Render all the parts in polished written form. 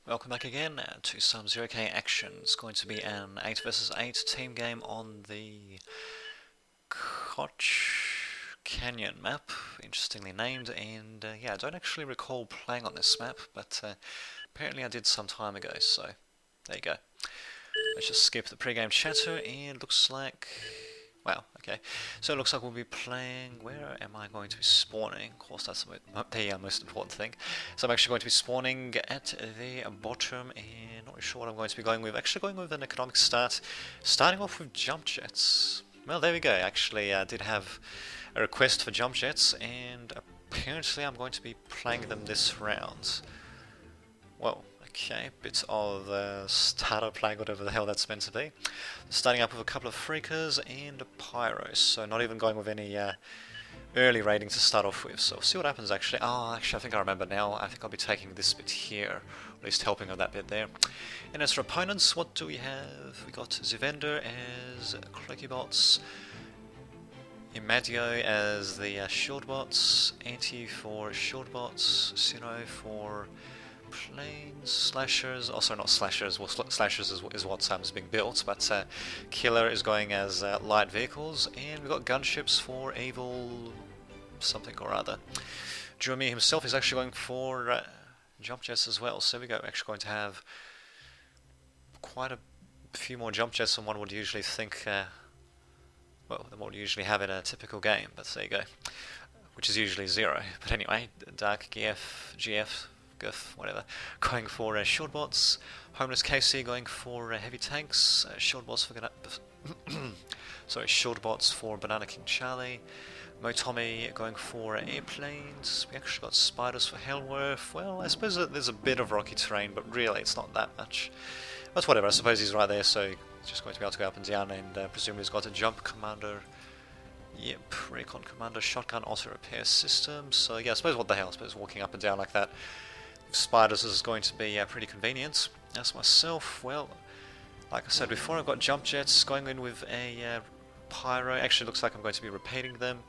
Welcome back again to some 0K action. It's going to be an 8 versus 8 team game on the Koch Canyon map, interestingly named, and yeah, I don't actually recall playing on this map, but apparently I did some time ago, so there you go. Let's just skip the pre-game chatter, and looks like... Wow, okay. So it looks like we'll be playing... Where am I going to be spawning? Of course, that's the most important thing. So I'm actually going to be spawning at the bottom, and not really sure what I'm going to be going with. Actually going with an economic start, starting off with jump jets. Well, there we go. Actually, I did have a request for jump jets, and apparently I'm going to be playing them this round. Whoa. Okay, bit of starter flag, whatever the hell that's meant to be. Starting up with a couple of freakers and a pyros, so not even going with any early rating to start off with. So we'll see what happens actually. Oh, actually I think I remember now. I think I'll be taking this bit here, or at least helping with that bit there. And as for opponents, what do we have? We got Zivender as Cloakybots, Imadio as the shield bots, Anti for shield bots, Sino for planes, slashers, also not slashers, well slashers is what's being built, but Killer is going as light vehicles, and we've got gunships for evil something or other. Jeremy himself is actually going for jump jets as well, so we go, we're actually going to have quite a few more jump jets than one would usually think, well, than what we usually have in a typical game, but there you go, which is usually 0. But anyway, Dark GF, whatever, going for shield bots, Homeless KC going for heavy tanks, shield bots for shield bots for Banana King Charlie, Motomi going for airplanes. We actually got spiders for Hellworth. Well, I suppose there's a bit of rocky terrain, but really it's not that much. But whatever, I suppose he's right there, so he's just going to be able to go up and down, and presumably he's got a jump commander. Yep, recon commander, shotgun auto repair system. So yeah, I suppose what the hell, I suppose walking up and down like that spiders is going to be pretty convenient. As myself, well, like I said before, I've got jump jets going in with a pyro. Actually looks like I'm going to be repeating them.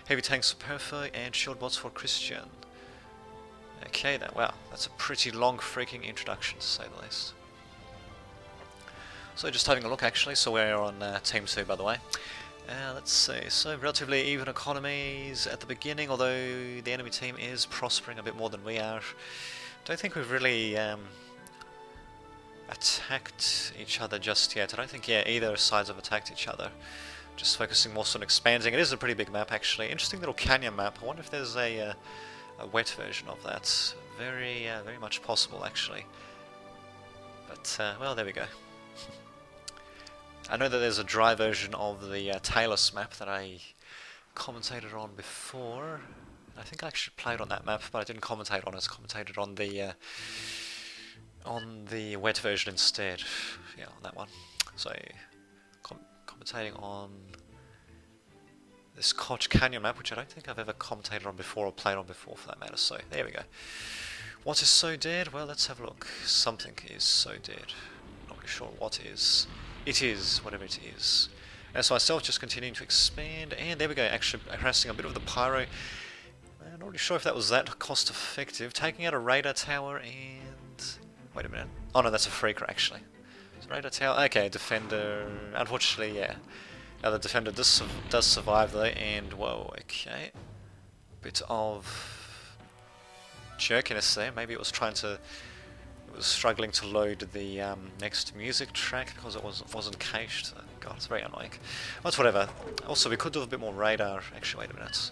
Heavy tanks for Perfo and shield bots for Christian. Okay then, wow, that's a pretty long freaking introduction to say the least. So just having a look actually, so we're on team 2 by the way. Let's see, so relatively even economies at the beginning, although the enemy team is prospering a bit more than we are. Don't think we've really attacked each other just yet. I don't think, yeah, either sides have attacked each other. Just focusing more on expanding. It is a pretty big map actually. Interesting little canyon map. I wonder if there's a wet version of that. Very much possible actually. But, well, there we go. I know that there's a dry version of the Talus map that I commentated on before. I think I actually played on that map, but I didn't commentate on it. I commentated on the wet version instead. Yeah, on that one. So, commentating on this Koch Canyon map, which I don't think I've ever commentated on before or played on before for that matter. So, there we go. What is so dead? Well, let's have a look. Something is so dead. Not really sure what is. It is, whatever it is. And so myself just continuing to expand, and there we go, actually harassing a bit of the pyro. I'm not really sure if that was that cost effective. Taking out a radar tower and... wait a minute. Oh no, that's a freaker actually. So radar tower, okay, defender, unfortunately, yeah. Now the defender does survive though, and whoa, okay. Bit of jerkiness there, maybe it was trying to... struggling to load the next music track because it wasn't cached. Oh, God, it's very annoying. But whatever. Also, we could do a bit more radar. Actually, wait a minute.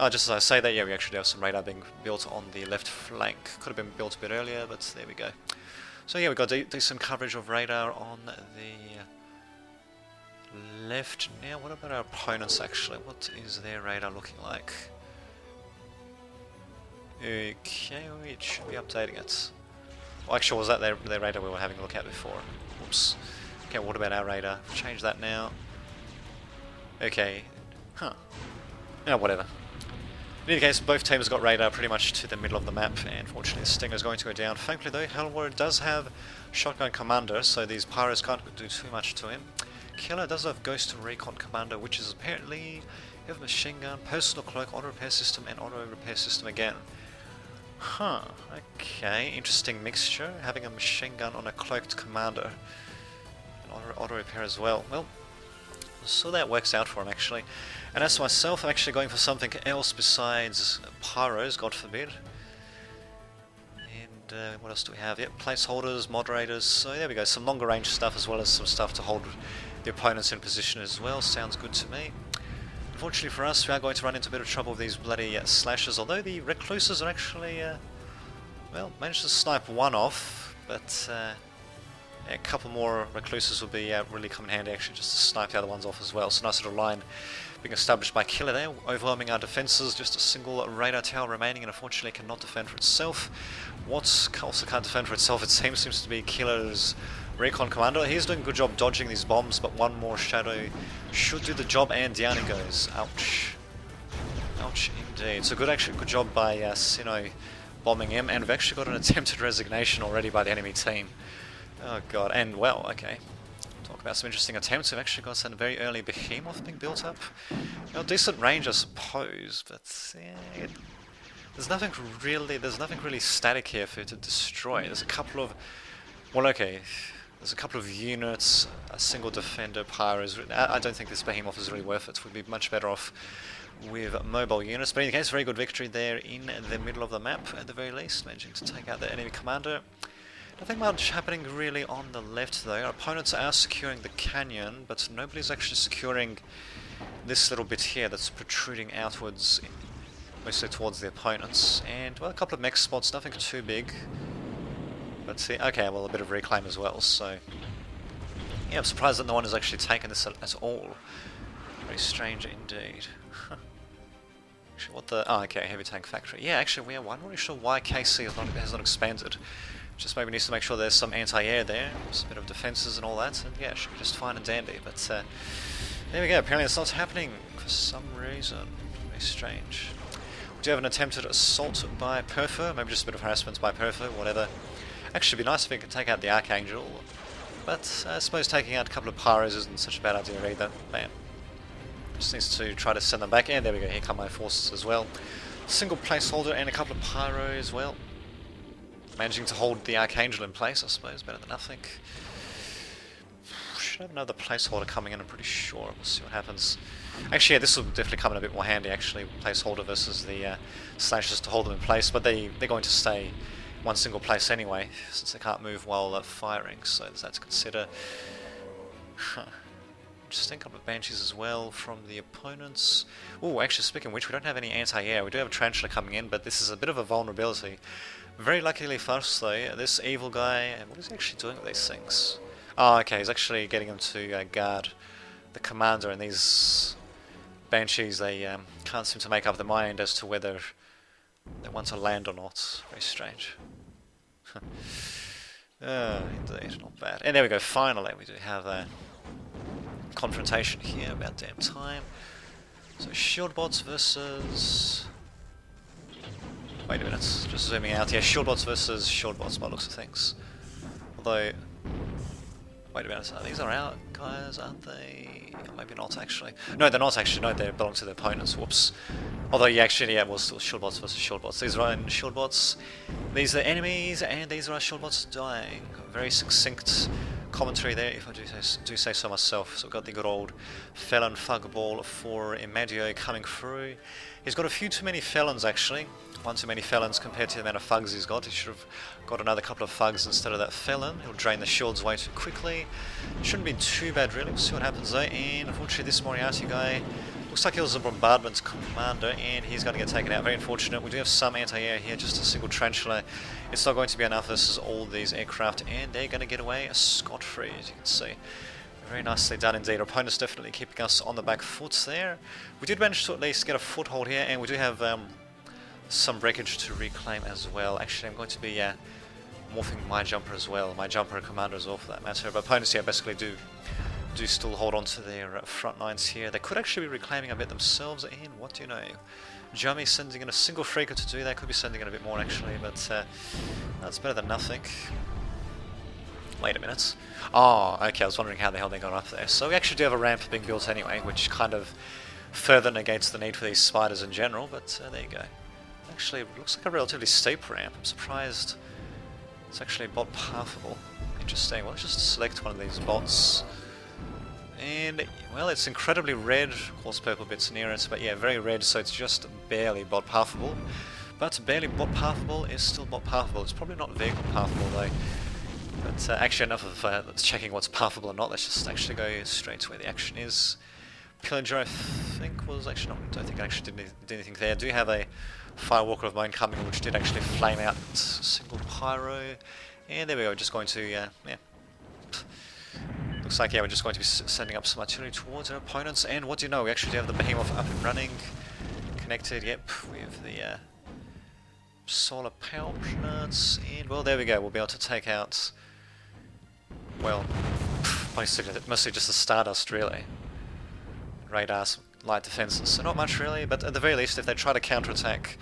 Oh, just as I say that, yeah, we actually do have some radar being built on the left flank. Could have been built a bit earlier, but there we go. So yeah, we got decent coverage of radar on the left. Now, what about our opponents actually? What is their radar looking like? Okay, it should be updating it. Well, actually, was that their radar we were having a look at before? Whoops. Okay, what about our radar? Change that now. Okay. Huh. Yeah, whatever. In any case, both teams got radar pretty much to the middle of the map, and fortunately Stinger's going to go down. Thankfully though, Hellward does have Shotgun Commander, so these pyros can't do too much to him. Killer does have Ghost Recon Commander, which is apparently... you have Machine Gun, Personal Cloak, Auto Repair System, and Auto Repair System again. Huh, okay, interesting mixture, having a machine gun on a cloaked commander. And auto repair as well. Well, so that works out for him actually. And as for myself, I'm actually going for something else besides pyros, God forbid. And what else do we have? Yep, placeholders, moderators, so there we go, some longer range stuff as well as some stuff to hold the opponents in position as well, sounds good to me. Unfortunately for us, we are going to run into a bit of trouble with these bloody slashes, although the recluses are actually, well, managed to snipe one off, but a couple more recluses will be really come in handy actually, just to snipe the other ones off as well. So nice little line being established by Killer there, overwhelming our defences, just a single radar tower remaining and unfortunately cannot defend for itself. What also can't defend for itself, it seems to be Killer's Recon Commander. He's doing a good job dodging these bombs, but one more Shadow should do the job, and down he goes. Ouch. Ouch indeed. So good job by Sinnoh bombing him, and we've actually got an attempted resignation already by the enemy team. Oh god, and well, okay. Talk about some interesting attempts. We've actually got some very early Behemoth being built up. Decent range I suppose, but yeah, there's nothing really static here for it to destroy. There's a couple of, well okay, there's a couple of units, a single defender, pyros. I don't think this Behemoth is really worth it. We'd be much better off with mobile units. But in any case, very good victory there in the middle of the map at the very least, managing to take out the enemy commander. Nothing much happening really on the left though. Our opponents are securing the canyon, but nobody's actually securing this little bit here that's protruding outwards, mostly towards the opponents. And well, a couple of mech spots, nothing too big. But see, okay, well a bit of reclaim as well, so yeah, I'm surprised that no one has actually taken this at all. Very strange indeed. Actually, what the, oh okay, heavy tank factory. Yeah, actually I'm not really sure why KC has not expanded. Just maybe needs to make sure there's some anti-air there, just a bit of defences and all that, and yeah, it should be just fine and dandy. But there we go, apparently it's not happening for some reason. Very strange. We do have an attempted assault by Perfo, maybe just a bit of harassment by Perfo, whatever. Actually, it'd be nice if we could take out the Archangel, but I suppose taking out a couple of pyros isn't such a bad idea either. Man, just needs to try to send them back, and there we go, here come my forces as well. Single placeholder and a couple of pyros, well, managing to hold the Archangel in place, I suppose, better than nothing. Should have another placeholder coming in, I'm pretty sure. We'll see what happens. Actually, yeah, this will definitely come in a bit more handy, actually, placeholder versus the slashes to hold them in place, but they're going to stay one single place anyway, since they can't move while firing, so there's that to consider. Interesting, couple of Banshees as well from the opponents. Oh, actually, speaking of which, we don't have any anti-air. We do have a Tarantula coming in, but this is a bit of a vulnerability. Very luckily for us, though, this evil guy, what is he actually doing with these things? Oh, okay, he's actually getting him to guard the commander, and these Banshees, they can't seem to make up their mind as to whether they want to land or not. Very strange. Indeed, not bad. And there we go, finally, we do have a confrontation here, about damn time. So, shield bots versus... Wait a minute, just zooming out. Yeah, shield bots versus shield bots by the looks of things. Although... Wait a minute, these are our guys, aren't they? Or maybe not, actually. No, they're not actually. No, they belong to the opponents. Whoops. Although, yeah, actually, yeah, well, still shield bots versus shield bots. These are our own shield bots. These are enemies, and these are our shield bots dying. Very succinct commentary there, if I do say so myself. So we've got the good old Felon Fugball for Imadio coming through. He's got a few too many felons, actually. One too many felons compared to the amount of thugs he's got. He should have got another couple of thugs instead of that felon. He'll drain the shields way too quickly. Shouldn't be too bad, really. We'll see what happens though. And unfortunately, this Moriarty guy looks like he was a bombardment commander, and he's going to get taken out. Very unfortunate. We do have some anti-air here, just a single tarantula. It's not going to be enough. This is all these aircraft, and they're going to get away scot-free, as you can see. Very nicely done indeed. Our opponent's definitely keeping us on the back foot there. We did manage to at least get a foothold here, and we do have some breakage to reclaim as well. Actually, I'm going to be morphing my jumper as well. My jumper commander as well, for that matter. But opponents here basically do still hold on to their front lines here. They could actually be reclaiming a bit themselves, and what do you know? Jummy sending in a single freaker to do that. Could be sending in a bit more actually, but that's better than nothing. Wait a minute. Oh, okay, I was wondering how the hell they got up there. So we actually do have a ramp being built anyway, which kind of further negates the need for these spiders in general, but there you go. Actually, it looks like a relatively steep ramp. I'm surprised it's actually bot pathable. Interesting. Well, let's just select one of these bots. And, well, it's incredibly red. Of course, purple bits near it, but yeah, very red, so it's just barely bot pathable. But barely bot pathable is still bot pathable. It's probably not vehicle pathable, though. But actually, enough of checking what's pathable or not. Let's just actually go straight to where the action is. Pillager, I think, was actually not. I don't think I actually did anything there. I do have a Firewalker of mine coming, which did actually flame out single pyro. And there we go, just going to, yeah. Looks like, yeah, we're just going to be sending up some artillery towards our opponents. And what do you know, we actually do have the Behemoth up and running. Connected, yep, we have the solar power plants. And, well, there we go, we'll be able to take out, well, mostly just the Stardust, really. Radars, light defenses, so not much really, but at the very least, if they try to counterattack,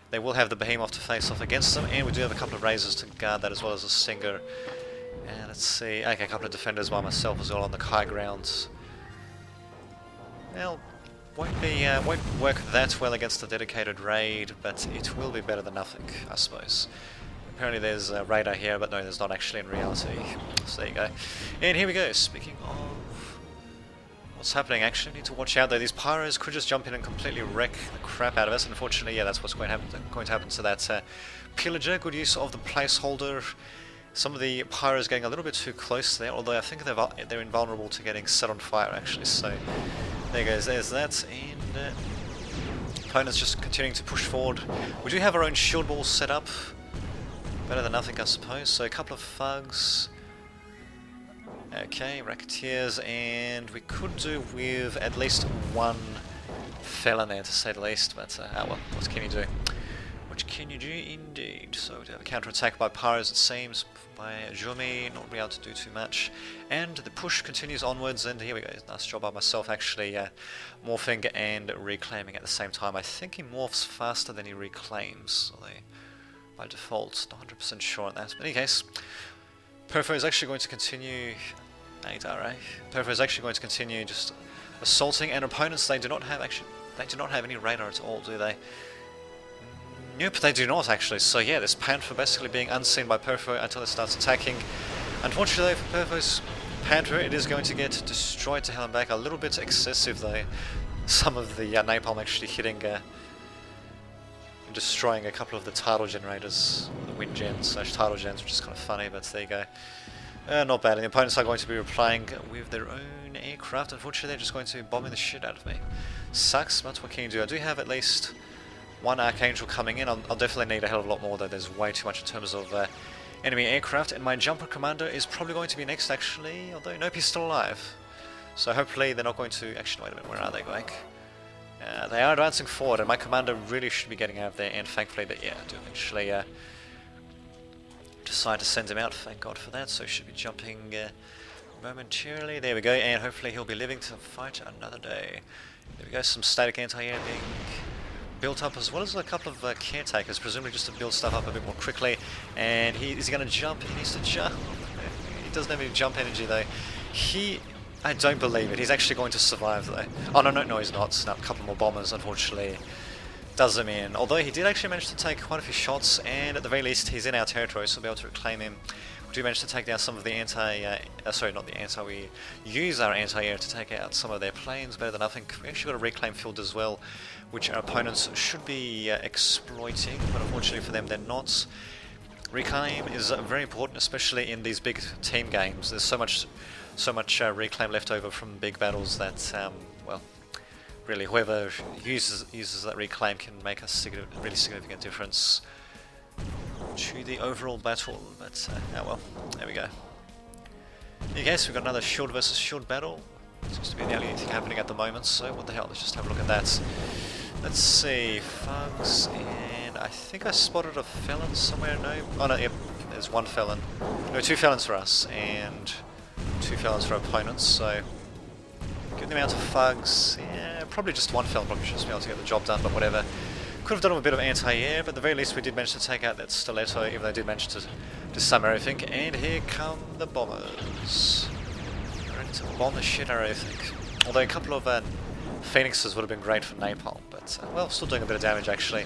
they will have the Behemoth to face off against them, and we do have a couple of Razors to guard that as well as a Stinger. And let's see, okay, a couple of Defenders by myself as well on the high grounds. Well, won't work that well against a dedicated raid, but it will be better than nothing, I suppose. Apparently there's a radar here, but no, there's not actually in reality. So there you go. And here we go, speaking of what's happening, actually, need to watch out though. These pyros could just jump in and completely wreck the crap out of us. Unfortunately, yeah, that's what's going to happen to that Pillager. Good use of the placeholder. Some of the pyros getting a little bit too close there, although I think they're invulnerable to getting set on fire, actually. So there goes, there's that, and opponents just continuing to push forward. We do have our own shield walls set up. Better than nothing, I suppose. So a couple of thugs. Okay, Racketeers, and we could do with at least one felon there, to say the least, but oh well, what can you do? What can you do indeed? So we have a counter-attack by Pyros, it seems, by Jumi, not be able to do too much, and the push continues onwards, and here we go, nice job by myself actually morphing and reclaiming at the same time. I think he morphs faster than he reclaims, although by default, not 100% sure on that, but in any case, Perfo is actually going to continue. 8RA. Perfo is actually going to continue just assaulting, and opponents they do not have any radar at all, do they? Nope, they do not actually. So yeah, this Panther basically being unseen by Perfo until it starts attacking. Unfortunately for Perfo's Panther, it is going to get destroyed to hell and back. A little bit excessive though. Some of the napalm actually hitting destroying a couple of the tidal generators, or the wind gens / tidal gens, which is kind of funny, but there you go. Not bad, and the opponents are going to be replying with their own aircraft. Unfortunately, they're just going to be bombing the shit out of me. Sucks, but what can you do? I do have at least one Archangel coming in. I'll definitely need a hell of a lot more, though. There's way too much in terms of enemy aircraft, and my Jumper Commander is probably going to be next, actually, although nope, he's still alive. So hopefully they're not going to... Actually, wait a minute, where are they going? They are advancing forward, and my Commander really should be getting out of there, and thankfully, I do actually... decide to send him out, thank God for that, so he should be jumping momentarily. There we go, and hopefully he'll be living to fight another day. There we go, some static anti-air being built up, as well as a couple of caretakers, presumably just to build stuff up a bit more quickly. And is he going to jump? He needs to jump. He doesn't have any jump energy though. I don't believe it. He's actually going to survive though. Oh no, he's not. No, a couple more bombers, unfortunately. Does him in, although he did actually manage to take quite a few shots, and at the very least he's in our territory, so we'll be able to reclaim him. We do manage to take down some of the we use our anti-air to take out some of their planes, better than nothing. We actually got a reclaim field as well, which our opponents should be exploiting, but unfortunately for them they're not. Reclaim is very important, especially in these big team games. There's so much reclaim left over from big battles that, well, really, whoever uses that reclaim can make a really significant difference to the overall battle. But oh well, there we go. In case we've got another shield versus shield battle. Seems to be the only thing happening at the moment. So what the hell? Let's just have a look at that. Let's see, thugs, and I think I spotted a felon somewhere. No, oh no, yep, there's one felon. No, two felons for us and two felons for opponents. So. Given the amount of thugs, yeah, probably just one felon probably should be able to get the job done, but whatever. Could have done a bit of anti-air, but at the very least we did manage to take out that stiletto, even though they did manage to disarm everything. And here come the bombers. Ready to bomb the shit out of everything. Although a couple of Phoenixes would have been great for napalm, but well, still doing a bit of damage actually.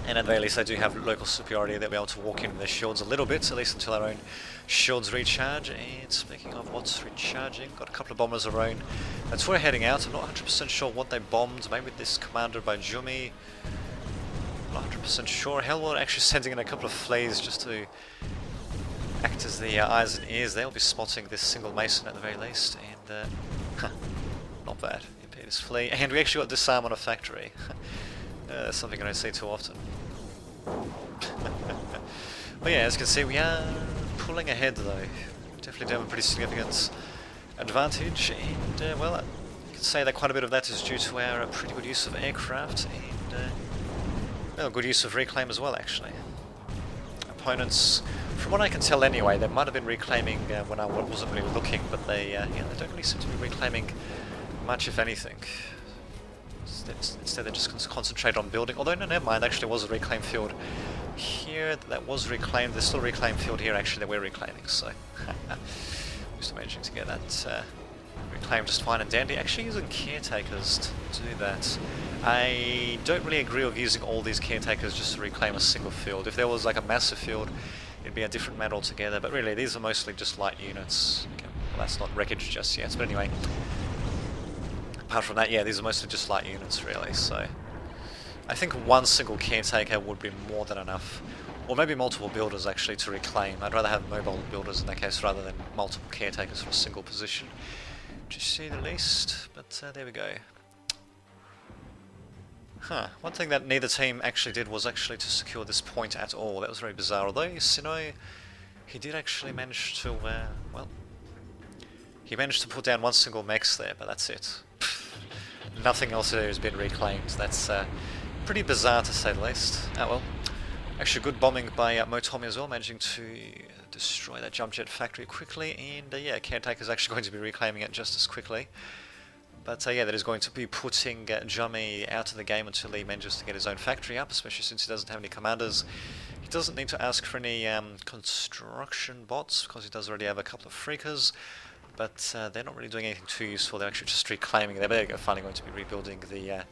And at the very least they do have local superiority. They'll be able to walk in with their shields a little bit, at least until our own shields recharge. And speaking of what's recharging, got a couple of bombers of our own. That's where we're heading out. I'm not 100% sure what they bombed. Maybe this commander by Jumi. Not 100% sure. Hellward actually sending in a couple of fleas just to act as the eyes and ears. They'll be spotting this single mason at the very least. And not bad. Impede his flea. And we actually got disarm on a factory. That's something I don't see too often. But yeah, as you can see, we are pulling ahead though. Definitely do have a pretty significant advantage, and well, you can say that quite a bit of that is due to our pretty good use of aircraft and well, good use of reclaim as well, actually. Opponents, from what I can tell anyway, they might have been reclaiming when I wasn't really looking, but they they don't really seem to be reclaiming much, if anything. Instead they just concentrate on building, although no, never mind, there actually was a reclaim field here that was reclaimed. There's still a reclaim field here actually that we're reclaiming, so just managing to get that reclaimed just fine and dandy. Actually using caretakers to do that. I don't really agree with using all these caretakers just to reclaim a single field. If there was like a massive field, it'd be a different matter altogether, but really these are mostly just light units. Okay, well, that's not wreckage just yet, but anyway. Apart from that, yeah, these are mostly just light units really, so I think one single caretaker would be more than enough. Or maybe multiple builders actually to reclaim. I'd rather have mobile builders in that case rather than multiple caretakers for a single position, to say the least, but there we go. One thing that neither team actually did was actually to secure this point at all. That was very bizarre, although Sinnoh, he did actually manage to, well, he managed to put down one single mechs there, but that's it. Nothing else there has been reclaimed. That's pretty bizarre to say the least. Oh well. Actually good bombing by Motomi as well, managing to destroy that jump jet factory quickly, and yeah, Caretaker's actually going to be reclaiming it just as quickly. But yeah, that is going to be putting Jummy out of the game until he manages to get his own factory up, especially since he doesn't have any commanders. He doesn't need to ask for any construction bots, because he does already have a couple of freakers. But they're not really doing anything too useful. They're actually just reclaiming. They're finally going to be rebuilding the.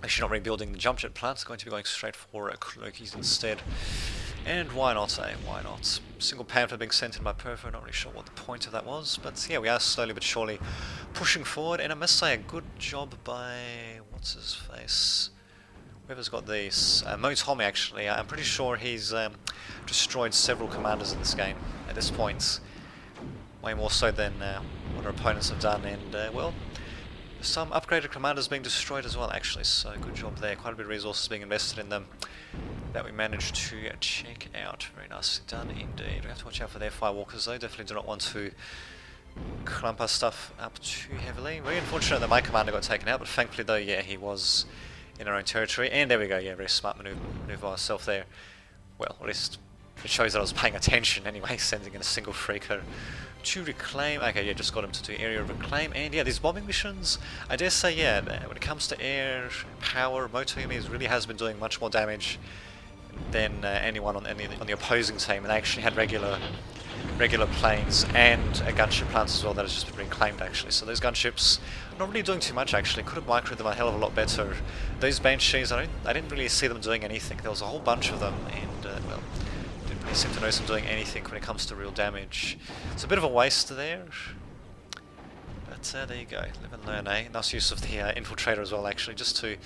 Actually, not rebuilding the jump jet plant. It's going to be going straight for Cloakies instead. And why not, eh? Why not? Single Panther being sent in by Perfo. Not really sure what the point of that was. But yeah, we are slowly but surely pushing forward. And I must say, a good job by what's his face. Whoever's got these. Motomi actually. I'm pretty sure he's destroyed several commanders in this game at this point. Way more so than what our opponents have done, and well, some upgraded commanders being destroyed as well actually, so good job there. Quite a bit of resources being invested in them that we managed to check out. Very nicely done indeed. We have to watch out for their firewalkers though. Definitely do not want to clump our stuff up too heavily. Very unfortunate that my commander got taken out, but thankfully though, yeah, he was in our own territory, and there we go. Yeah, very smart maneuver ourselves there. Well, at least it shows that I was paying attention anyway, sending in a single freaker to reclaim. Okay, yeah, just got him to do area of reclaim, and yeah, these bombing missions, I dare say, yeah, when it comes to air power, Motomi really has been doing much more damage than anyone on the opposing team, and they actually had regular planes and a gunship plant as well that has just been reclaimed actually. So those gunships not really doing too much actually. Could have microed them a hell of a lot better. Those Banshees, I didn't really see them doing anything. There was a whole bunch of them, and well, they seem to know them doing anything when it comes to real damage. It's a bit of a waste there, but there you go, live and learn, eh? Nice use of the infiltrator as well actually, just to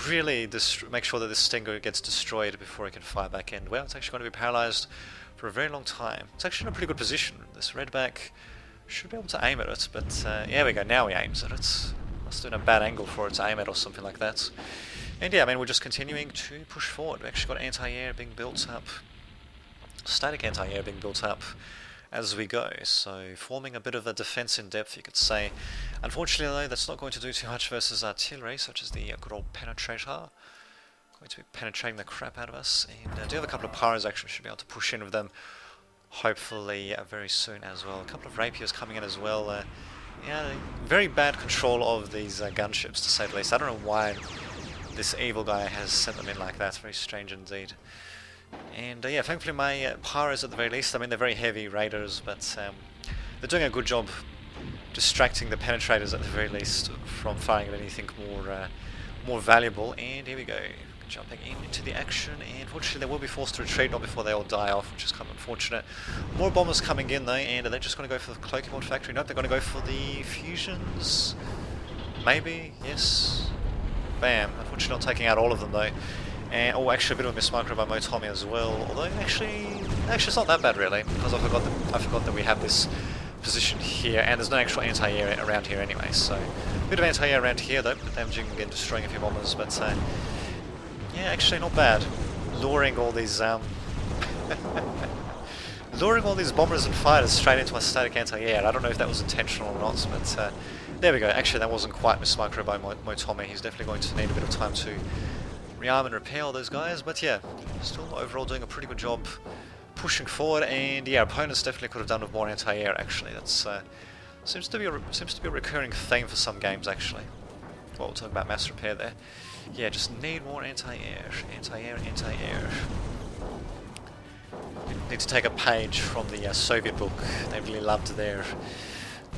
really make sure that this Stinger gets destroyed before it can fire back in. Well, it's actually going to be paralysed for a very long time. It's actually in a pretty good position. This redback should be able to aim at it, but yeah, we go, now he aims at it. Must have been a bad angle for it to aim at or something like that. And yeah, I mean, we're just continuing to push forward. We actually got anti-air being built up, static anti-air being built up as we go, so forming a bit of a defense in depth, you could say. Unfortunately though, that's not going to do too much versus artillery, such as the good old penetrator. Going to be penetrating the crap out of us, and I do have a couple of pyros actually, should be able to push in with them hopefully very soon as well. A couple of rapiers coming in as well. Yeah, very bad control of these gunships to say the least. I don't know why this evil guy has sent them in like that. It's very strange indeed. And yeah, thankfully my pyros at the very least, I mean they're very heavy raiders, but they're doing a good job distracting the penetrators at the very least from firing at anything more valuable. And here we go, jumping into the action, and unfortunately they will be forced to retreat, not before they all die off, which is kind of unfortunate. More bombers coming in though, and are they just going to go for the Cloaking factory? Nope, they're going to go for the fusions. Maybe, yes. Bam. Unfortunately not taking out all of them though. And, oh, actually a bit of a mismicro by Motomi as well, although actually it's not that bad really, because I forgot that we have this position here, and there's no actual anti-air around here anyway, so a bit of anti-air around here though, damaging and destroying a few bombers, but yeah, actually not bad. Luring all these bombers and fighters straight into a static anti-air. I don't know if that was intentional or not, but there we go. Actually, that wasn't quite mismicro by Motomi. He's definitely going to need a bit of time to rearm and repair all those guys, but yeah, still overall doing a pretty good job pushing forward, and yeah, opponents definitely could have done with more anti-air actually. That's seems to be a recurring theme for some games actually. Well, we're talking about mass repair there. Yeah, just need more anti-air, anti-air, anti-air. Need to take a page from the Soviet book. They really loved their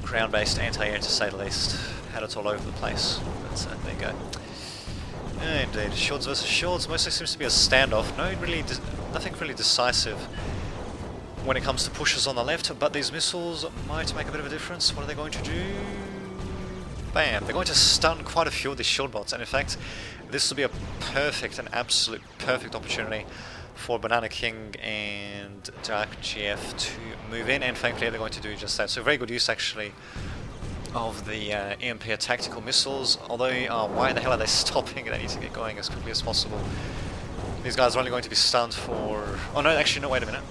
ground-based anti-air, to say the least. Had it all over the place. But there you go. Indeed, shields versus shields. Mostly seems to be a standoff. Nothing really decisive when it comes to pushes on the left, but these missiles might make a bit of a difference. What are they going to do? Bam! They're going to stun quite a few of these shield bots, and in fact, this will be an absolute perfect opportunity for Banana King and Dark GF to move in, and thankfully they're going to do just that. So very good use actually of the EMP tactical missiles, although why the hell are they stopping? They need to get going as quickly as possible. These guys are only going to be stunned for... oh no, actually no, wait a minute.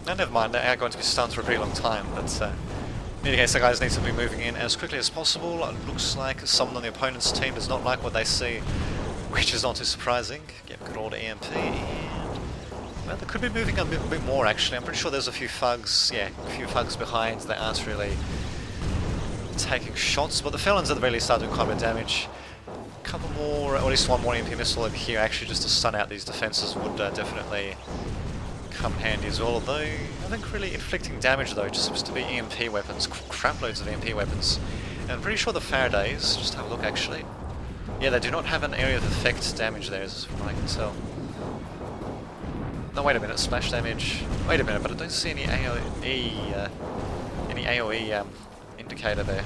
No, never mind, they are going to be stunned for a very long time, but in any case the guys need to be moving in as quickly as possible. It looks like someone on the opponent's team does not like what they see, which is not too surprising. Get good old EMP, and well, they could be moving a bit more actually. I'm pretty sure there's a few thugs, yeah, a few thugs behind that aren't really taking shots, but the felons at the very least are doing quite a bit of damage. A couple more, or at least one more EMP missile over here actually just to stun out these defenses would definitely come handy as well, although I think really inflicting damage though just seems to be EMP weapons, crap loads of EMP weapons. And I'm pretty sure the Faradays, just have a look actually, yeah, they do not have an area of effect damage there, as far as I can tell. No, wait a minute, splash damage. Wait a minute, but I don't see any AoE indicator there.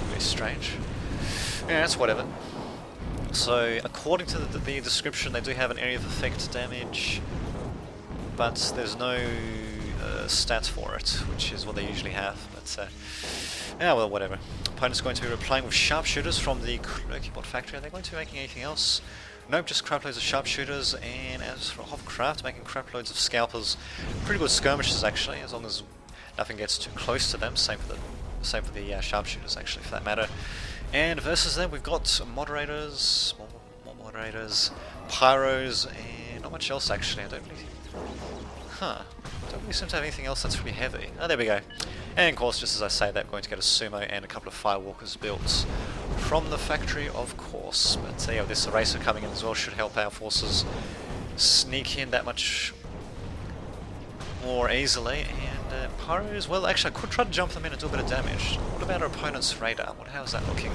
Very strange. Yeah, that's whatever. So, according to the description, they do have an area of effect damage, but there's no stats for it, which is what they usually have. But yeah, well, whatever. Opponent's going to be replying with sharpshooters from the Koch factory. Are they going to be making anything else? Nope, just crap loads of sharpshooters, and as for Hovercraft, making crap loads of scalpers. Pretty good skirmishes actually, as long as nothing gets too close to them. Same for the sharpshooters actually, for that matter. And versus them, we've got moderators, more moderators, pyros, and not much else actually. I don't really seem to have anything else that's really heavy. Oh, there we go. And of course, just as I say that, we're going to get a sumo and a couple of firewalkers built from the factory, of course. But yeah, this eraser coming in as well should help our forces sneak in that much more easily. And pyros, well, actually, I could try to jump them in and do a bit of damage. What about our opponent's radar? How's that looking?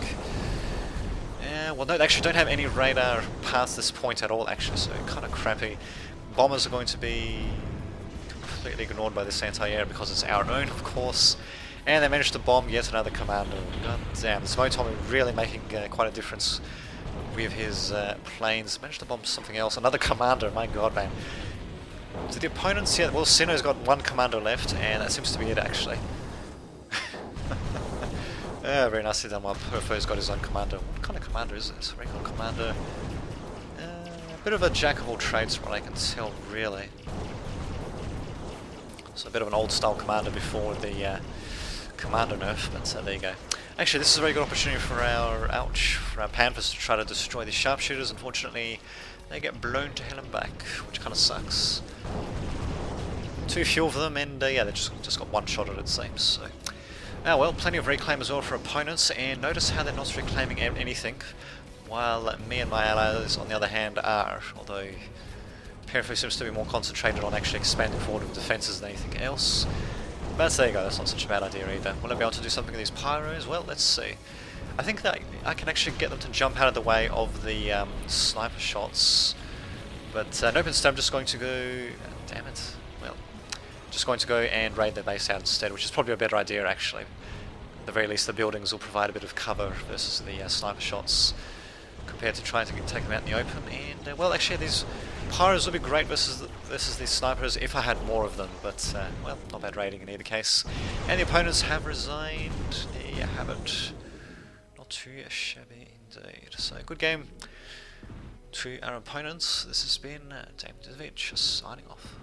Well, no, they actually don't have any radar past this point at all, actually, so kind of crappy. Bombers are going to be completely ignored by this anti-air because it's our own, of course. And they managed to bomb yet another commander. God damn, this Motomi really making quite a difference with his planes. Managed to bomb something else. Another commander, my god, man. So the opponents, yeah, well, Sinno's got one commander left, and that seems to be it, actually. Very nicely done while Perfo's got his own commander. What kind of commander is it? Regular commander? A bit of a jack of all trades from what I can tell, really. So a bit of an old-style commander before the commander nerf, but there you go. Actually, this is a very good opportunity for our Panthers to try to destroy the sharpshooters. Unfortunately, they get blown to hell and back, which kind of sucks. Too few of them, and yeah, they just got one shot at it seems. So, well, plenty of reclaim as well for opponents, and notice how they're not reclaiming anything, while me and my allies, on the other hand, are. Although Periphery seems to be more concentrated on actually expanding forward with defences than anything else. But there you go, that's not such a bad idea either. Will I be able to do something with these pyros? Well, let's see. I think that I can actually get them to jump out of the way of the sniper shots. But nope, instead I'm just going to go... damn it. Well, just going to go and raid their base out instead, which is probably a better idea actually. At the very least the buildings will provide a bit of cover versus the sniper shots, compared to trying to take them out in the open. And well, actually these pyros would be great versus these snipers if I had more of them, but well, not bad raiding in either case. And the opponents have resigned. There you have it. Not too shabby indeed. So good game to our opponents. This has been Dame Divich signing off.